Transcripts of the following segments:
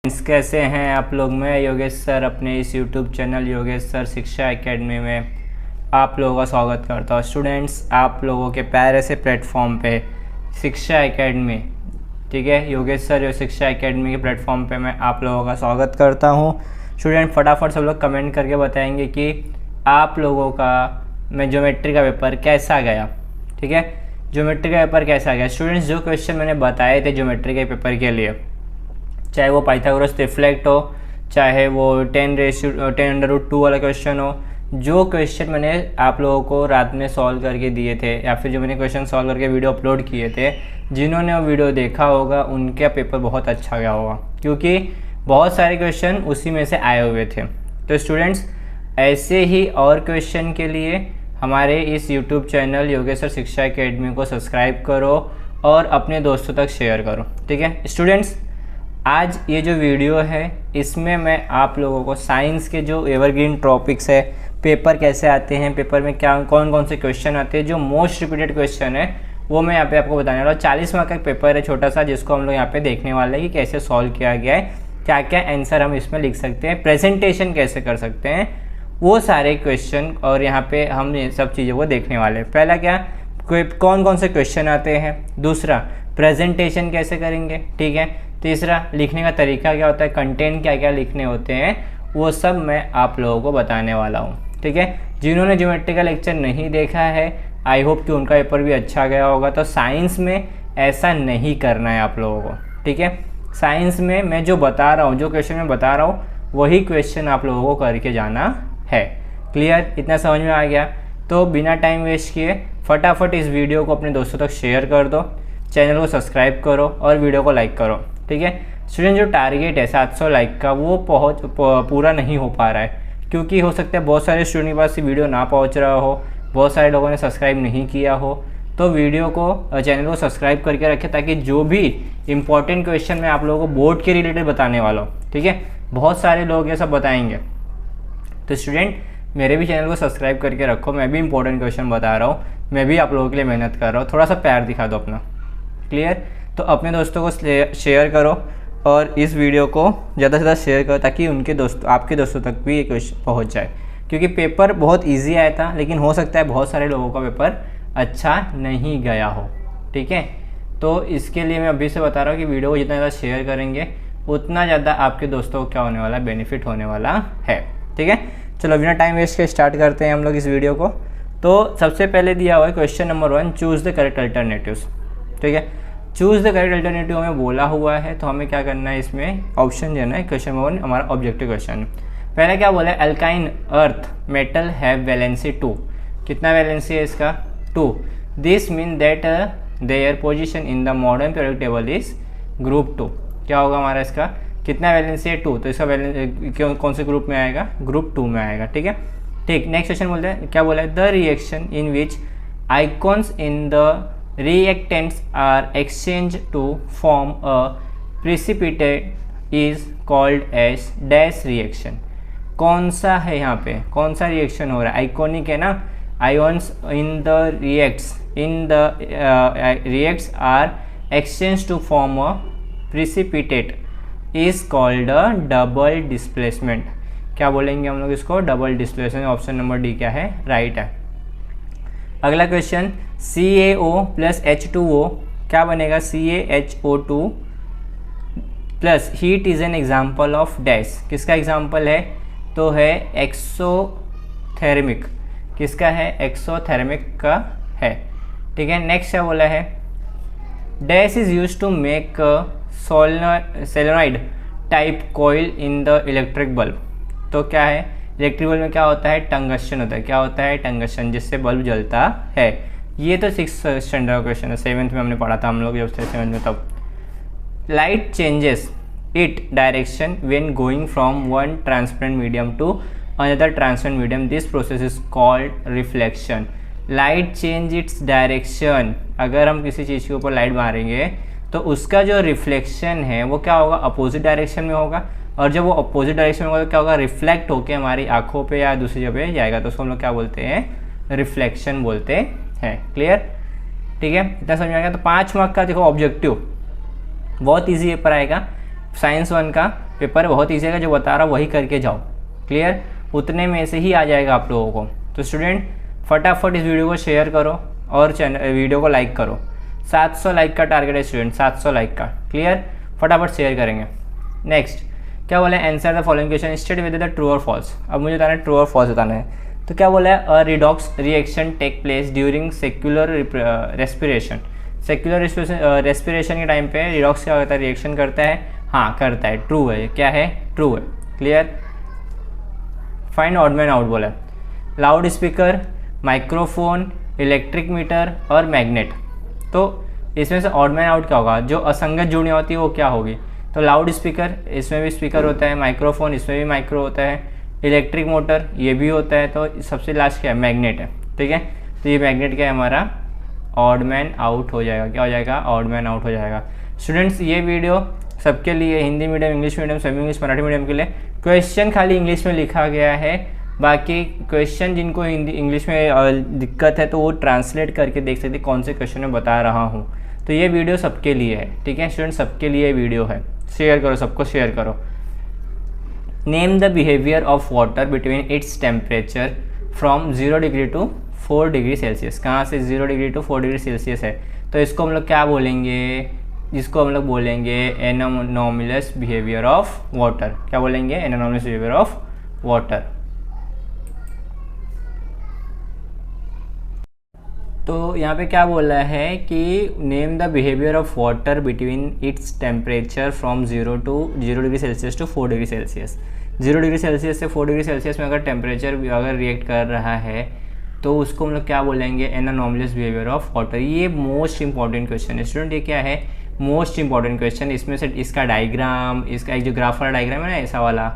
कैसे हैं आप लोग। मैं योगेश सर अपने इस यूट्यूब चैनल योगेश सर शिक्षा एकेडमी में आप लोगों का स्वागत करता हूँ। स्टूडेंट्स, आप लोगों के प्यारे से प्लेटफॉर्म पे शिक्षा एकेडमी, ठीक है, योगेश सर जो शिक्षा एकेडमी के प्लेटफॉर्म पे मैं आप लोगों का स्वागत करता हूँ। स्टूडेंट फटाफट सब लोग कमेंट करके बताएंगे कि आप लोगों का मैं ज्योमेट्री का पेपर कैसा गया। ठीक है, ज्योमेट्री का पेपर कैसा गया। स्टूडेंट्स, जो क्वेश्चन मैंने बताए थे ज्योमेट्री के पेपर के लिए, चाहे वो पाइथागोरस रिफ्लेक्ट हो, चाहे वो 10√2 वाला क्वेश्चन हो, जो क्वेश्चन मैंने आप लोगों को रात में सॉल्व करके दिए थे या फिर जो मैंने क्वेश्चन सॉल्व करके वीडियो अपलोड किए थे, जिन्होंने वो वीडियो देखा होगा उनका पेपर बहुत अच्छा गया होगा, क्योंकि बहुत सारे क्वेश्चन उसी में से आए हुए थे। तो स्टूडेंट्स, ऐसे ही और क्वेश्चन के लिए हमारे इस यूट्यूब चैनल योगेश सर शिक्षा एकेडमी को सब्सक्राइब करो और अपने दोस्तों तक शेयर करो। ठीक है स्टूडेंट्स, आज ये जो वीडियो है इसमें मैं आप लोगों को साइंस के जो एवरग्रीन टॉपिक्स है, पेपर कैसे आते हैं, पेपर में क्या कौन कौन से क्वेश्चन आते हैं, जो मोस्ट रिपीटेड क्वेश्चन है वो मैं यहाँ पे आपको बताने वाला हूँ। 40 मार्क का पेपर है छोटा सा, जिसको हम लोग यहाँ पे देखने वाले हैं कि कैसे सॉल्व किया गया है, क्या क्या आंसर हम इसमें लिख सकते हैं, प्रेजेंटेशन कैसे कर सकते हैं, वो सारे क्वेश्चन और यहाँ पे हम ये सब चीज़ों को देखने वाले हैं। पहला क्या, कौन कौन से क्वेश्चन आते हैं, दूसरा प्रेजेंटेशन कैसे करेंगे, ठीक है, तीसरा लिखने का तरीका क्या होता है, कंटेंट क्या क्या लिखने होते हैं, वो सब मैं आप लोगों को बताने वाला हूँ। ठीक है, जिन्होंने ज्योमेट्री का लेक्चर नहीं देखा है, आई होप कि उनका पेपर भी अच्छा गया होगा। तो साइंस में ऐसा नहीं करना है आप लोगों को। ठीक है, साइंस में मैं जो बता रहा हूँ, जो क्वेश्चन मैं बता रहा हूँ, वही क्वेश्चन आप लोगों को करके जाना है। क्लियर, इतना समझ में आ गया? तो बिना टाइम वेस्ट किए फटाफट इस वीडियो को अपने दोस्तों तक शेयर कर दो, चैनल को सब्सक्राइब करो और वीडियो को लाइक करो। ठीक है स्टूडेंट, जो टारगेट है 700 लाइक का, वो पूरा नहीं हो पा रहा है, क्योंकि हो सकता है बहुत सारे स्टूडेंट के पास ये वीडियो ना पहुंच रहा हो, बहुत सारे लोगों ने सब्सक्राइब नहीं किया हो। तो वीडियो को, चैनल को सब्सक्राइब करके रखें, ताकि जो भी इंपॉर्टेंट क्वेश्चन मैं आप लोगों को बोर्ड के रिलेटेड बताने वाला हूँ, ठीक है, बहुत सारे लोग ये सब बताएंगे। तो स्टूडेंट, मेरे भी चैनल को सब्सक्राइब करके रखो, मैं भी इंपॉर्टेंट क्वेश्चन बता रहा हूँ, मैं भी आप लोगों के लिए मेहनत कर रहा हूँ, थोड़ा सा प्यार दिखा दो अपना। क्लियर, तो अपने दोस्तों को शेयर करो और इस वीडियो को ज़्यादा से ज़्यादा शेयर करो, ताकि उनके दोस्तों, आपके दोस्तों तक भी ये क्वेश्चन पहुँच जाए, क्योंकि पेपर बहुत ईजी आया था, लेकिन हो सकता है बहुत सारे लोगों का पेपर अच्छा नहीं गया हो। ठीक है, तो इसके लिए मैं अभी से बता रहा हूँ कि वीडियो को जितना ज़्यादा शेयर करेंगे उतना ज़्यादा आपके दोस्तों को क्या होने वाला है, बेनिफिट होने वाला है। ठीक है, चलो बिना टाइम वेस्ट के स्टार्ट करते हैं हम लोग इस वीडियो को। तो सबसे पहले दिया हुआ है question number 1, choose the correct alternatives. ठीक है, चूज़ द करेक्ट अल्टरनेटिव हमें बोला हुआ है, तो हमें क्या करना है, इसमें ऑप्शन देना है। क्वेश्चन नंबर 1 हमारा ऑब्जेक्टिव क्वेश्चन। पहले क्या बोला है, alkyne earth metal have valency 2। कितना वैलेंसी है इसका, 2। This mean that their position in the modern periodic table is group 2। क्या होगा हमारा इसका, कितना वैलेंसी है, 2, तो इसका वैलेंसी कौन से ग्रुप में आएगा, ग्रुप 2 में आएगा। ठीक है, ठीक, नेक्स्ट क्वेश्चन बोलते हैं, क्या बोला है, the reaction in which icons in the reactants are exchanged to form a precipitate is called as dash reaction। कौन सा है यहाँ पे, कौन सा रिएक्शन हो रहा है, आइकॉनिक है ना, ions in the reacts are exchanged to form a precipitate is called a double displacement। क्या बोलेंगे हम लोग इसको, double displacement. Option number D क्या है, राइट है। अगला क्वेश्चन, CaO प्लस H2O क्या बनेगा, CaHO2 plus heat is an example of dash. किसका एग्जाम्पल है, तो है एक्सोथर्मिक। किसका है, एक्सोथर्मिक का है। ठीक है, नेक्स्ट क्या बोला है, dash is use to make solenoid type coil in the electric bulb. तो क्या है, इलेक्ट्रिक बल्ब में क्या होता है, टंगस्टन होता है। क्या होता है, टंगस्टन, जिससे बल्ब जलता है। ये तो 6th स्टैंडर्ड का क्वेश्चन है, 7th में हमने पढ़ा था हम लोग जब थे 7th में तब। Light changes it direction when going from one transparent medium to another transparent medium, this process is called reflection. Light change its direction, अगर हम किसी चीज़ के ऊपर लाइट मारेंगे तो उसका जो रिफ्लेक्शन है वो क्या होगा, अपोजिट डायरेक्शन में होगा, और जब वो अपोजिट डायरेक्शन में होगा तो क्या होगा, रिफ्लेक्ट होकर हमारी आंखों पे या दूसरी जगह जाएगा, तो उसको हम लोग क्या बोलते हैं, रिफ्लेक्शन बोलते हैं। क्लियर, ठीक है, इतना समझ आ गया। तो 5 मार्क का देखो ऑब्जेक्टिव, बहुत इजी पेपर आएगा साइंस 1 का। पेपर बहुत ईजी है, जो बता रहा हूँ वही करके जाओ। क्लियर, उतने में से ही आ जाएगा आप लोगों को। तो स्टूडेंट फटाफट इस वीडियो को शेयर करो और वीडियो को लाइक करो। 700 लाइक का टारगेट है स्टूडेंट, 700 लाइक का। क्लियर, फटाफट शेयर करेंगे। नेक्स्ट क्या बोला है, answer the following question state with the true और फॉल्स। अब मुझे बताना है ट्रू और फॉल्स बताना है। तो क्या बोला है, a redox reaction take place during secular respiration. Secular respiration के टाइम पे रिडॉक्स क्या होता है, रिएक्शन करता है। हाँ करता है, ट्रू है। क्या है, ट्रू है। Clear, find odd man out बोला है। Loud speaker, microphone, electric meter और मैग्नेट। तो इसमें से ऑड मैन आउट क्या होगा, जो असंगत जुड़नी होती है वो क्या होगी। तो लाउड स्पीकर, इसमें भी स्पीकर होता है। माइक्रोफोन, इसमें भी माइक्रो होता है। इलेक्ट्रिक मोटर, ये भी होता है। तो सबसे लास्ट क्या है, मैग्नेट है। ठीक है, तो ये मैग्नेट क्या है हमारा, ऑड मैन आउट हो जाएगा। क्या हो जाएगा, ऑड मैन आउट हो जाएगा। स्टूडेंट्स ये वीडियो सबके लिए, Hindi medium, English medium, semi English, Marathi medium के लिए। क्वेश्चन खाली इंग्लिश में लिखा गया है, बाकी क्वेश्चन जिनको हिंदी इंग्लिश में दिक्कत है तो वो ट्रांसलेट करके देख सकते कौन से क्वेश्चन में बता रहा हूँ। तो ये वीडियो सबके लिए है। ठीक है स्टूडेंट, सबके लिए वीडियो है। शेयर करो, सबको शेयर करो। Name the behaviour of water between its temperature from 0 degree to 4 degree Celsius. कहाँ से 0 डिग्री टू 4 डिग्री सेल्सियस है, तो इसको हम लोग क्या बोलेंगे, जिसको हम लोग बोलेंगे एनोमलस बिहेवियर ऑफ वाटर। क्या बोलेंगे, एनोमलस बिहेवियर ऑफ वाटर। तो यहाँ पे क्या बोला है कि name the behaviour of water between its temperature from 0 degree Celsius to 4 degree Celsius. 0 degree Celsius से 4 डिग्री सेल्सियस में अगर टेम्परेचर अगर रिएक्ट कर रहा है तो उसको हम लोग क्या बोलेंगे, एनोमलस बिहेवियर ऑफ वाटर। ये मोस्ट इंपॉर्टेंट क्वेश्चन है स्टूडेंट। ये क्या है, मोस्ट इंपॉर्टेंट क्वेश्चन। इसमें से इसका डायग्राम, इसका एक जो ग्राफ वाला डायग्राम है ना ऐसा वाला,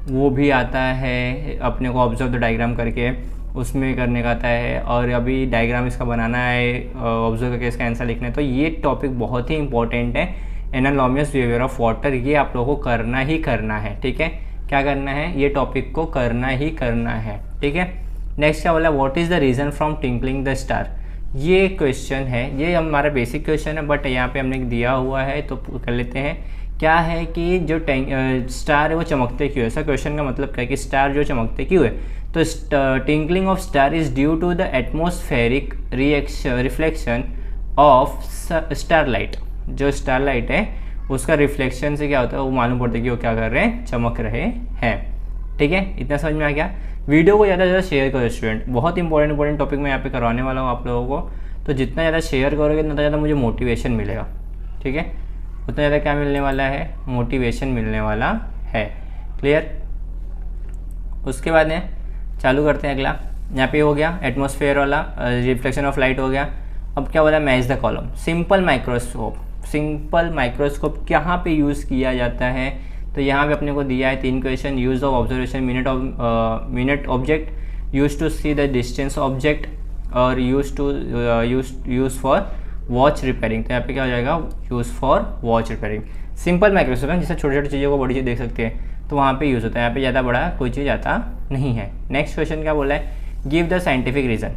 वो भी आता है अपने को ऑब्जर्व द डायग्राम करके, उसमें करने का आता है। और अभी डायग्राम इसका बनाना है, ऑब्जर्व करके इसका आंसर लिखना है। तो ये टॉपिक बहुत ही इंपॉर्टेंट है, एनोमलस बिहेवियर ऑफ वाटर। ये आप लोगों को करना ही करना है। ठीक है, क्या करना है, ये टॉपिक को करना ही करना है। ठीक है, नेक्स्ट क्या बोला, what is the reason from twinkling the star. ये क्वेश्चन है, ये हमारा बेसिक क्वेश्चन है, बट यहाँ पे हमने दिया हुआ है तो कर लेते हैं। क्या है कि जो स्टार है वो चमकते क्यों है। ऐसा क्वेश्चन का मतलब क्या है कि स्टार जो चमकते क्यों है। तो twinkling of star is due to the atmospheric reflection of starlight. जो स्टारलाइट है उसका रिफ्लेक्शन से क्या होता है, वो मालूम पड़ता है कि वो क्या कर रहे हैं, चमक रहे हैं। ठीक है, इतना समझ में आ गया। वीडियो को ज़्यादा से ज़्यादा शेयर करो स्टूडेंट। बहुत इंपॉर्टेंट टॉपिक मैं यहाँ पे करवाने वाला हूँ आप लोगों को। तो जितना ज़्यादा शेयर करोगे उतना ज़्यादा मुझे मोटिवेशन मिलेगा। ठीक है, उतना ज़्यादा क्या मिलने वाला है, मोटिवेशन मिलने वाला है। क्लियर, उसके बाद में चालू करते हैं अगला। यहाँ पे हो गया एटमॉस्फेयर वाला, रिफ्लेक्शन ऑफ लाइट हो गया। अब क्या बोला, match the column. Simple microscope, simple microscope कहाँ पे यूज़ किया जाता है। तो यहाँ पे अपने को दिया है 3 question. Use of observation, minute object, use to see the distance object, और यूज फॉर वॉच रिपेयरिंग। तो यहाँ पे क्या हो जाएगा, use for watch repairing. Simple microscope है, जिससे छोटी छोटी चीज़ों को बड़ी चीज़ देख सकते हैं, तो वहाँ पे यूज़ होता है। यहाँ पे ज़्यादा बड़ा कोई चीज़ आता नहीं है। नेक्स्ट क्वेश्चन क्या बोला है, गिव द साइंटिफिक रीज़न।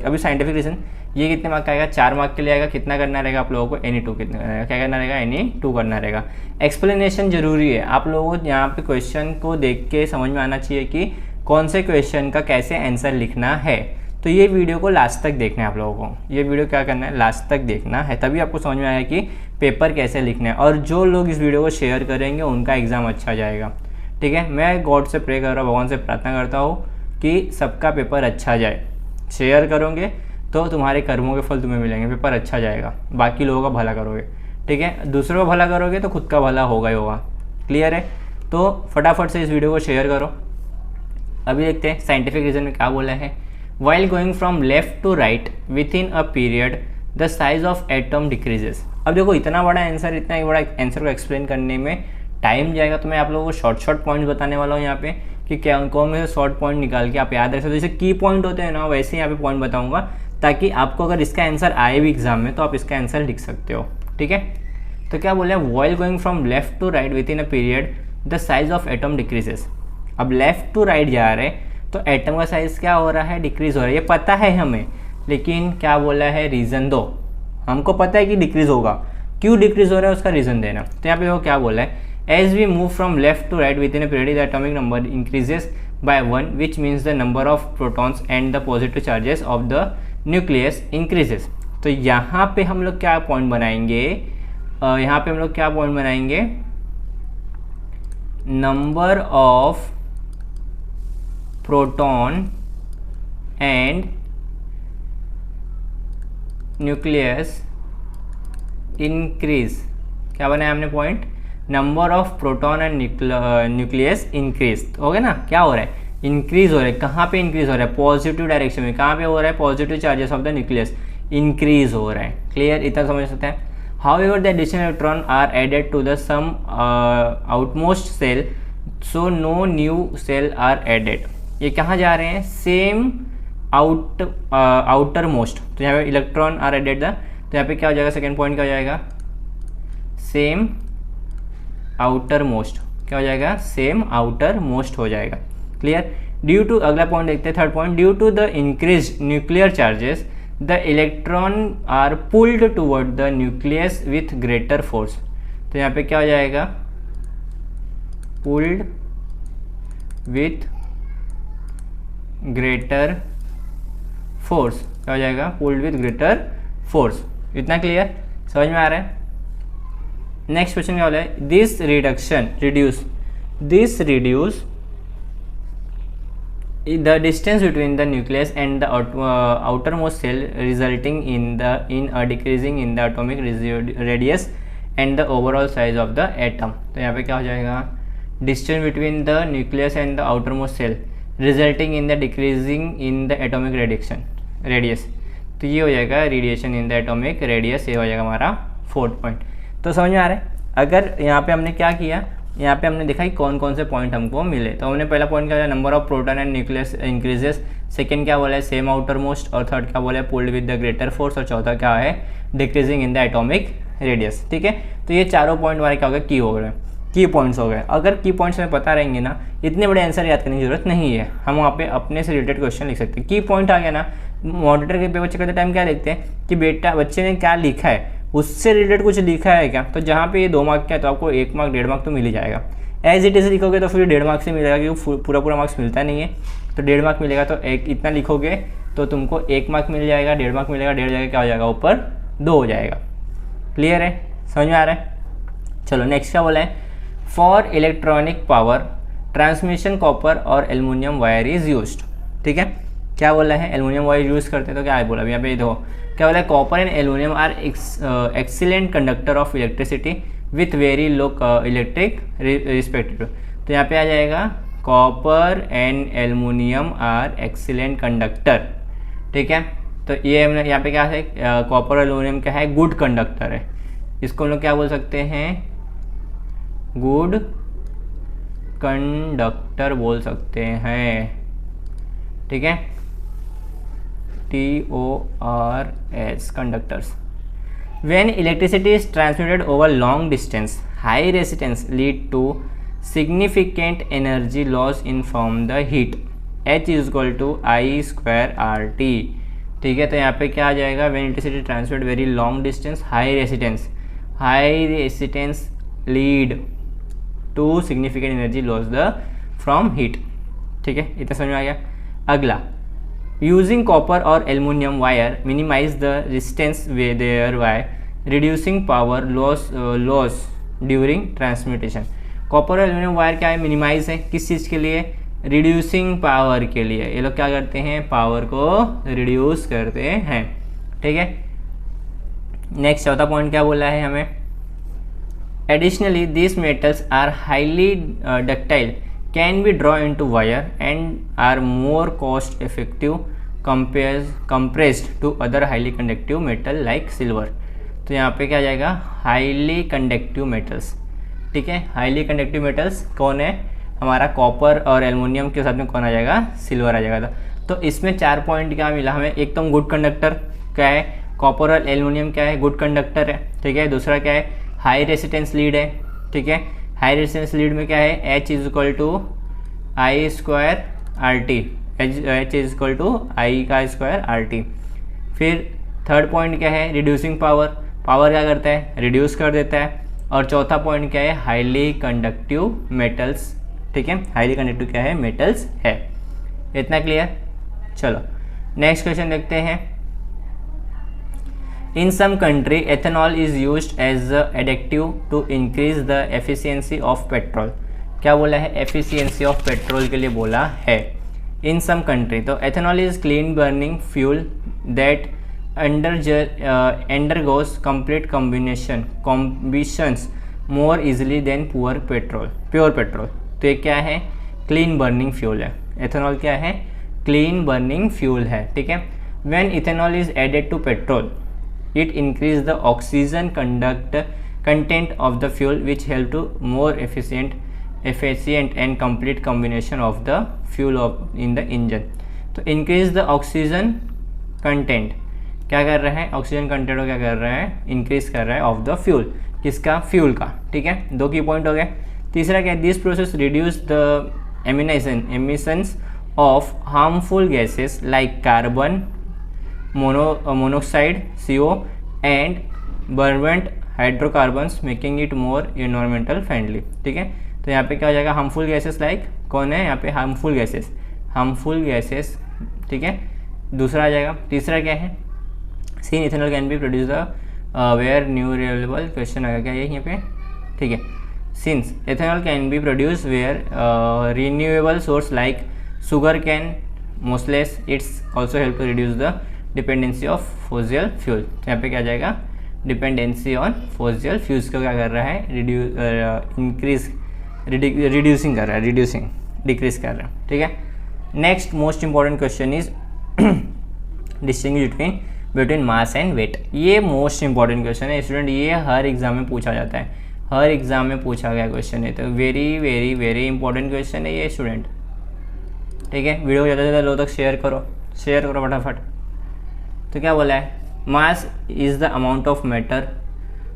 अभी साइंटिफिक रीज़न ये कितने मार्क का आएगा, 4 मार्क के लिए आएगा। कितना करना रहेगा आप लोगों को, any2 कितना करना रहेगा, क्या करना रहेगा, any2 करना रहेगा। एक्सप्लेनेशन जरूरी है, आप लोगों को यहाँ पे क्वेश्चन को देख के समझ में आना चाहिए कि कौन से क्वेश्चन का कैसे आंसर लिखना है। तो ये वीडियो को लास्ट तक देखना है आप लोगों को। ये वीडियो क्या करना है, लास्ट तक देखना है, तभी आपको समझ में आएगा कि पेपर कैसे लिखना है। और जो लोग इस वीडियो को शेयर करेंगे उनका एग्ज़ाम अच्छा जाएगा। ठीक है, मैं गॉड से प्रे कर रहा हूँ, भगवान से प्रार्थना करता हूँ कि सबका पेपर अच्छा जाए। शेयर करोगे तो तुम्हारे कर्मों के फल तुम्हें मिलेंगे, पेपर अच्छा जाएगा। बाकी लोगों का भला करोगे, ठीक है, दूसरों का भला करोगे तो खुद का भला होगा ही होगा। क्लियर है, तो फटाफट से इस वीडियो को शेयर करो। अभी देखते हैं साइंटिफिक रीजन में क्या बोला है। While going from left to right within a period the size of atom decreases. अब देखो इतना बड़ा आंसर, इतना बड़ा आंसर को एक्सप्लेन करने में टाइम जाएगा, तो मैं आप लोगों को शॉर्ट पॉइंट्स बताने वाला हूँ यहाँ पे कि क्या कौन से शॉर्ट पॉइंट निकाल के आप याद रख सकते हो। जैसे की पॉइंट होते हैं ना, वैसे यहाँ पे पॉइंट बताऊँगा, ताकि आपको अगर इसका आंसर आए भी एग्जाम में तो आप इसका आंसर लिख सकते हो। ठीक है, तो क्या बोले, while going from left to right within a period the size of atom decreases. अब लेफ्ट टू राइट जा रहे हैं तो एटम का साइज क्या हो रहा है, डिक्रीज हो रहा है। ये पता है हमें, लेकिन क्या बोला है, रीज़न दो। हमको पता है कि डिक्रीज होगा, क्यों डिक्रीज हो रहा है उसका रीज़न देना। तो यहाँ पे वो क्या बोला है, As we move from left to right within a period, the atomic number increases by 1, which means the number of protons and the positive charges of the nucleus increases. तो यहाँ पे हम लोग क्या पॉइंट बनाएंगे, यहाँ पे हम लोग क्या पॉइंट बनाएंगे, number of proton and nucleus increase. क्या बनाया हमने point, number of proton and nucleus increase. हो गया ना, क्या हो रहा है, इंक्रीज हो रहा है. कहाँ पे इंक्रीज हो रहा है, पॉजिटिव डायरेक्शन में. कहाँ पे हो रहा है, positive charges of the nucleus increase हो रहा है. क्लियर, इतना समझ सकते हैं. However the additional electron are added to the same outmost shell, so no new shell are added. ये कहाँ जा रहे हैं, सेम आउटर मोस्ट. तो यहाँ पे इलेक्ट्रॉन आर एडेड द, तो यहाँ पे क्या हो जाएगा, सेकेंड पॉइंट क्या हो जाएगा, सेम आउटर मोस्ट. क्या हो जाएगा, सेम आउटर मोस्ट हो जाएगा. क्लियर. ड्यू टू, अगला पॉइंट देखते हैं, third point. Due to the increase nuclear charges the electron are pulled toward the nucleus with greater force. तो यहाँ पे क्या हो जाएगा, पुल्ड विथ ग्रेटर फोर्स. क्या हो जाएगा, पुल्ड विथ ग्रेटर फोर्स. इतना क्लियर, समझ में आ रहा है. नेक्स्ट क्वेश्चन क्या बोला है, this reduce the distance between the nucleus and the outermost cell, resulting in a decreasing in the atomic radius and the overall size of the atom. तो यहाँ पे क्या हो जाएगा, distance between the nucleus and the outermost cell resulting in the decreasing in the atomic radius. तो ये हो जाएगा radiation in the atomic radius. ये हो जाएगा हमारा फोर्थ पॉइंट. तो समझ में आ रहा है. अगर यहाँ पे हमने क्या किया, यहाँ पे हमने देखा कि कौन कौन से पॉइंट हमको मिले. तो हमने पहला पॉइंट क्या, number of proton and nucleus increases. Second क्या बोला है, सेम आउटर मोस्ट. और थर्ड क्या बोला है, pulled with the greater force. और चौथा क्या है, decreasing in the atomic radius. ठीक है. तो ये चारों पॉइंट हमारे क्या हो गए, की हो गए, की पॉइंट्स हो गए. अगर की पॉइंट्स हमें पता रहेंगे ना, इतने बड़े आंसर याद करने की जरूरत नहीं है. हम वहाँ पे अपने से रिलेटेड क्वेश्चन लिख सकते हैं. की पॉइंट आ गया ना, मॉनिटर के पेपर चेक करते टाइम क्या देखते हैं कि बेटा बच्चे ने क्या लिखा है, उससे रिलेटेड कुछ लिखा है क्या. तो जहाँ पे ये 2 मार्क का है तो आपको 1 मार्क 1.5 मार्क तो मिल ही जाएगा. एज इट इज़ लिखोगे तो फिर 1.5 मार्क से मिलेगा, क्योंकि पूरा मार्क्स मिलता नहीं है. तो 1.5 मार्क मिलेगा. तो एक इतना लिखोगे तो तुमको 1 मार्क मिल जाएगा, 1.5 मार्क मिलेगा, 1.5 जगह क्या हो जाएगा, ऊपर 2 हो जाएगा. क्लियर है, समझ में आ रहा है. चलो नेक्स्ट क्या बोला है, for electronic power transmission copper और एल्युमिनियम वायर इज यूज्ड. ठीक है. क्या बोला है, एल्युमिनियम वायर यूज़ करते हैं. तो क्या है बोला, यहाँ पे देखो क्या बोला है, copper and aluminium are excellent conductor of electricity with very low electric respective. तो यहाँ पे आ जाएगा, copper and aluminium are excellent conductor. ठीक है. तो ये हमने यहाँ पे क्या है, कॉपर और एल्युमिनियम क्या है, गुड कंडक्टर है. इसको हम लोग क्या बोल सकते हैं, गुड कंडक्टर बोल सकते हैं. ठीक है. TORS conductors. When electricity is transmitted over long distance, high resistance lead to significant energy loss in from the heat. H is equal to I square RT. ठीक है. तो यहाँ पे क्या आ जाएगा, when electricity transmitted very long distance, high resistance lead to significant energy loss the from heat. ठीक है, इतना समझ में आ गया. अगला, यूजिंग कॉपर और aluminium wire minimise the resistance thereby reducing power loss during transmission. Copper और एल्युमिनियम वायर क्या है, मिनिमाइज है. किस चीज़ के लिए, रिड्यूसिंग पावर के लिए. ये लोग क्या करते हैं, पावर को रिड्यूस करते हैं. ठीक है. नेक्स्ट चौथा पॉइंट क्या बोला है हमें, additionally this metals are highly ductile, can be drawn into wire and are more cost effective compressed to other highly conductive metal like silver. तो यहाँ पे क्या जाएगा, हाईली कंडक्टिव मेटल्स. ठीक है. हाईली कंडक्टिव मेटल्स कौन है, हमारा कॉपर और एल्युमिनियम के साथ में कौन आ जाएगा, सिल्वर आ जाएगा. तो इसमें 4 पॉइंट क्या मिला हमें, एक तो गुड कंडक्टर क्या है, कॉपर और एल्युमिनियम क्या है, गुड कंडक्टर है. ठीक है. दूसरा क्या है, हाई रेजिस्टेंस लीड है. ठीक है. हाई रेजिस्टेंस लीड में क्या है, H is equal to I square R T. H is equal to I का स्क्वायर आर टी. फिर थर्ड पॉइंट क्या है, रिड्यूसिंग पावर. पावर क्या करता है, रिड्यूस कर देता है. और चौथा पॉइंट क्या है, हाईली कंडक्टिव मेटल्स, ठीक है, हाईली कंडक्टिव क्या है, मेटल्स है। इतना क्लियर। चलो नेक्स्ट क्वेश्चन देखते हैं। In some country ethanol is used as a additive to increase the efficiency of petrol. क्या बोला है, एफिशिएंसी ऑफ पेट्रोल के लिए बोला है। इन सम कंट्री, तो ethanol is clean burning fuel that undergoes complete combustions more easily than pure petrol। तो ये क्या है, क्लीन बर्निंग फ्यूल है। एथेनॉल क्या है, क्लीन बर्निंग फ्यूल है, ठीक है। When ethanol is added to petrol it increase the oxygen content of the fuel which help to more efficient and complete combination of the fuel in the engine। तो increase the oxygen content क्या कर रहा है, oxygen content को क्या कर रहा है, इंक्रीज कर रहा है ऑफ द फ्यूल, किसका, फ्यूल का, ठीक है। 2 की पॉइंट हो गए। तीसरा क्या है, this process reduce the emissions of harmful gases like carbon monoxide CO and burnt hydrocarbons making it more environmental friendly, ठीक है। तो यहाँ पे क्या हो जाएगा, हार्मफुल गैसेस लाइक कौन है यहाँ पे, हार्मफुल गैसेस, ठीक है। दूसरा आ जाएगा। तीसरा क्या है, since ethanol can be produce the where new renewable, question आ गया यहाँ पे, ठीक है। Since ethanol can be produce where renewable source like sugar cane molasses, it's also help to reduce the dependency of fossil fuel. तो यहाँ पे क्या जाएगा, डिपेंडेंसी ऑन फोसिल फ्यूल्स को क्या कर रहा है, डिक्रीज कर रहा है, ठीक है। Next most important question is distinguish between mass and weight. ये मोस्ट इंपॉर्टेंट क्वेश्चन है स्टूडेंट, ये हर एग्जाम में पूछा जाता है, हर एग्जाम में पूछा गया क्वेश्चन है। तो very very very important question है ये स्टूडेंट, ठीक है। वीडियो को ज़्यादा से ज़्यादा लोगों तक शेयर करो फटाफट। तो क्या बोला है, mass is the amount of matter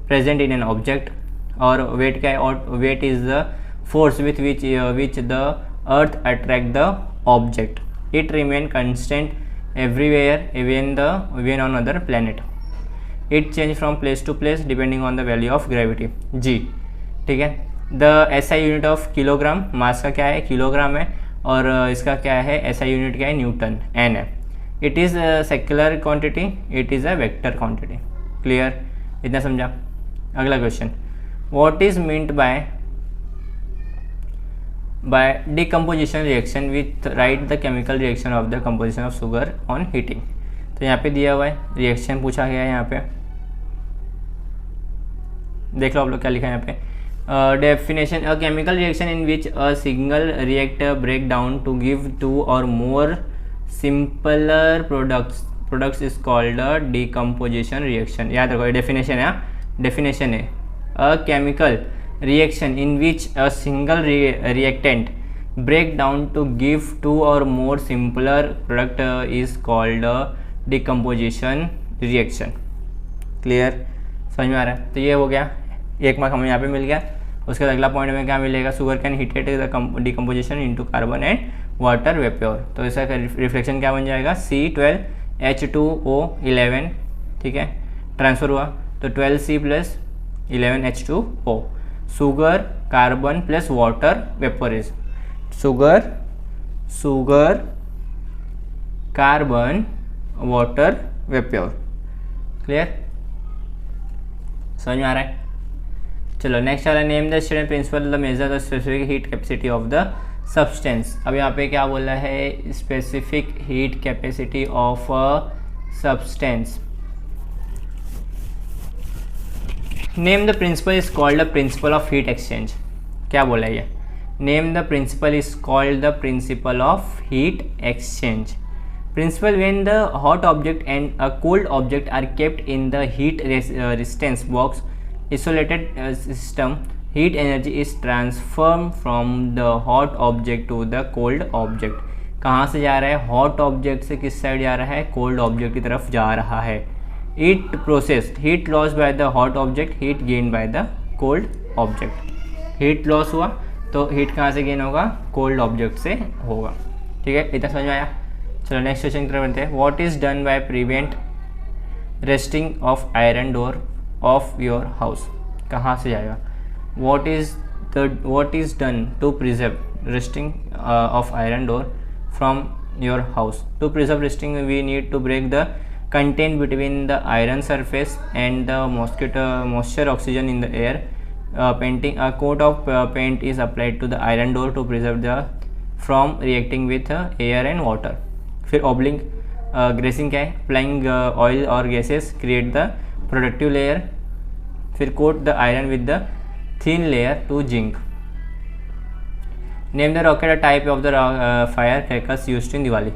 present in an object, और वेट क्या है, और weight is the force with which the earth attract the object, it remain constant everywhere even on other planet, it change from place to place depending on the value of gravity G, ठीक है। The SI unit of kilogram, mass का क्या है, kilogram है, और इसका क्या है, SI यूनिट क्या है, न्यूटन, N है। It is secular quantity, it is a vector quantity. Clear, इतना समझा। अगला question, what is meant by decomposition reaction with right the chemical reaction of the composition of sugar on heating. तो यहाँ पे दिया हुआ है, रिएक्शन पूछा गया है, यहाँ पे देख लो आप लोग क्या लिखा है यहाँ पे। Definition, a chemical reaction in which a single reactor break down to give 2 और more simpler products is called a decomposition reaction. याद रखो, डेफिनेशन है, डेफिनेशन है, a chemical reaction in which a single reactant break down to give 2 और more simpler product is called a decomposition reaction. Clear, समझ में आ रहा है। तो ये हो गया, 1 मार्क हमें यहाँ पे मिल गया। उसके बाद अगला पॉइंट में क्या मिलेगा, sugar cane heated the decomposition into carbon and water vapour. तो इसका रिफ्लेक्शन क्या बन जाएगा, C12H2O11, ठीक है, ट्रांसफर हुआ तो 12C plus 11H2O, sugar carbon plus water vapour is sugar carbon water vapour. Clear, समझ में आ रहा है। चलो नेक्स्ट वाला, name the student principle the major the specific heat capacity of the substance. अब यहाँ पे क्या बोला है, specific heat capacity of a substance. Name the principle is called the principle of heat exchange. क्या बोला है ये, name the principle is called the principle of heat exchange. Principle, when the hot object and a cold object are kept in the heat resistance box isolated system, heat energy is transferred from the hot object to the cold object। कहाँ से जा रहा है, hot object से किस side जा रहा है, cold object की तरफ जा रहा है। It processed heat loss by the hot object, heat gained by the cold object। heat loss हुआ तो heat कहाँ से gain होगा, cold object से होगा। ठीक है, इतना समझ में आया। चलो नेक्स्ट क्वेश्चन की तरफ बनते हैं। What is done by prevent rusting of iron door of your house. कहाँ से जाएगा. What is done to preserve rusting of iron door from your house? To preserve rusting, we need to break the contact between the iron surface and the moisture oxygen in the air. A coat of paint is applied to the iron door to preserve the from reacting with air and water. फिर oblique greasing क्या है, applying oil और gases create the productive layer. फिर coat the iron with the thin layer to zinc. Name the rocket a type of the fire crackers used in Diwali.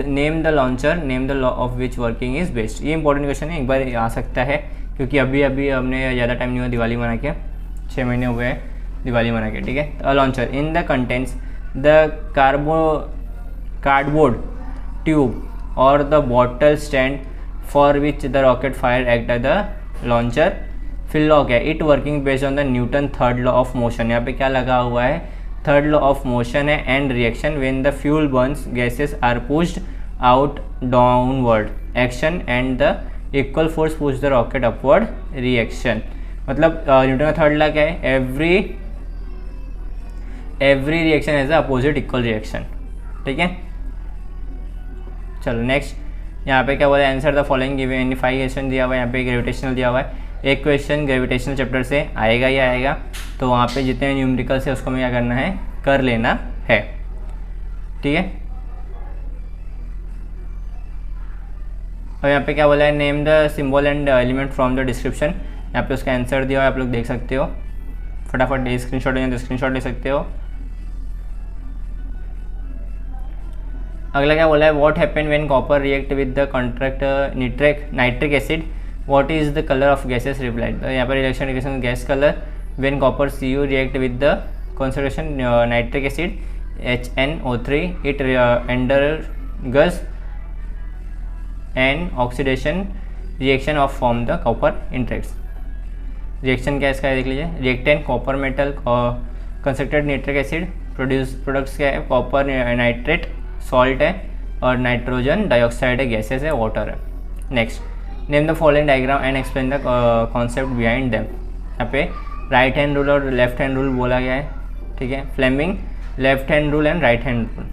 Name the launcher, name the law of which working is best. ये important question है, एक बार आ सकता है क्योंकि अभी हमने ज़्यादा time नहीं हुआ दिवाली मना के, 6 महीने हुए हैं दिवाली मना के. ठीक है. A launcher in the contents the cardboard tube और the bottle stand for which the rocket fire act as the launcher. फिर लॉ क्या है, it working based on the Newton third law of motion. यहाँ पे क्या लगा हुआ है, थर्ड लॉ ऑफ मोशन है. And reaction when the fuel burns gases are pushed out downward action and the equal force push the rocket upward reaction. मतलब Newton का third law क्या है, every reaction as a opposite equal reaction. ठीक है. चलो next, यहाँ पे क्या बोला, answer the following given. 5 question दिया हुआ है. यहाँ पे ग्रेविटेशनल दिया हुआ है. एक क्वेश्चन ग्रेविटेशनल चैप्टर से आएगा ही आएगा, तो वहाँ पे जितने न्यूमेरिकल्स है उसको हमें क्या करना है, कर लेना है. ठीक है. और यहाँ पे क्या बोला है, name the symbol and element from the description. यहाँ पे उसका आंसर दिया हुआ है, आप लोग देख सकते हो. फटाफट स्क्रीनशॉट लेना तो स्क्रीनशॉट ले सकते हो. अगला क्या बोला है, what happen when copper react with the contract nitric acid, what is the colour of gases replied. यहाँ पर reaction gas colour. When copper CU react with the concentration nitric acid HNO3, it undergoes an oxidation reaction of form the copper interacts. Reaction क्या है इसका देख लीजिए. Reactant copper metal concentrated nitric acid, products क्या है, copper nitrate salt है और nitrogen dioxide है, गैसेस है, वाटर है. Next, name the following diagram and explain the concept behind them. यहाँ पे राइट हैंड रूल और लेफ्ट हैंड रूल बोला गया है. ठीक है. Fleming left hand rule and right hand rule.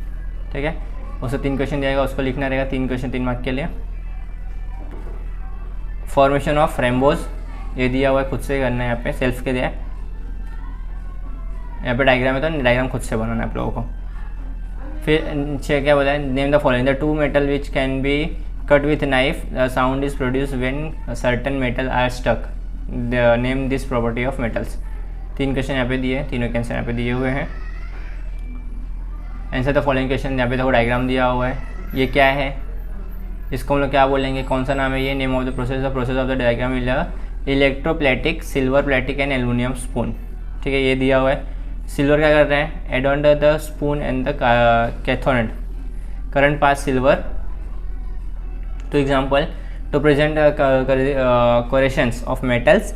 ठीक है. उससे 3 क्वेश्चन दिया जाएगा, उसको लिखना रहेगा. 3 क्वेश्चन 3 मार्क के लिए. फॉर्मेशन ऑफ रेनबोज ये दिया हुआ है, खुद से करना है. यहाँ पे सेल्फ के दिया है. यहाँ पे डायग्राम है तो डायग्राम खुद से बनाना है आप लोगों को. फिर नीचे क्या बोला है, name the following. The 2 metal which can be cut with knife, sound is produce when certain metal are stuck. Name this property of metals. 3 question यहाँ पे दिए, तीनों के आंसर यहाँ पे दिए हुए हैं. Answer the following question. यहाँ पे देखो डायग्राम दिया हुआ है. ये क्या है, इसको हम लोग क्या बोलेंगे, कौन सा नाम है ये. Name of the process of the diagram will electroplating, silver plating and aluminium spoon. ठीक है. ये दिया हुआ है. सिल्वर क्या कर रहे हैं, add on the spoon and the cathode current pass silver. To example, to present corrosions of metals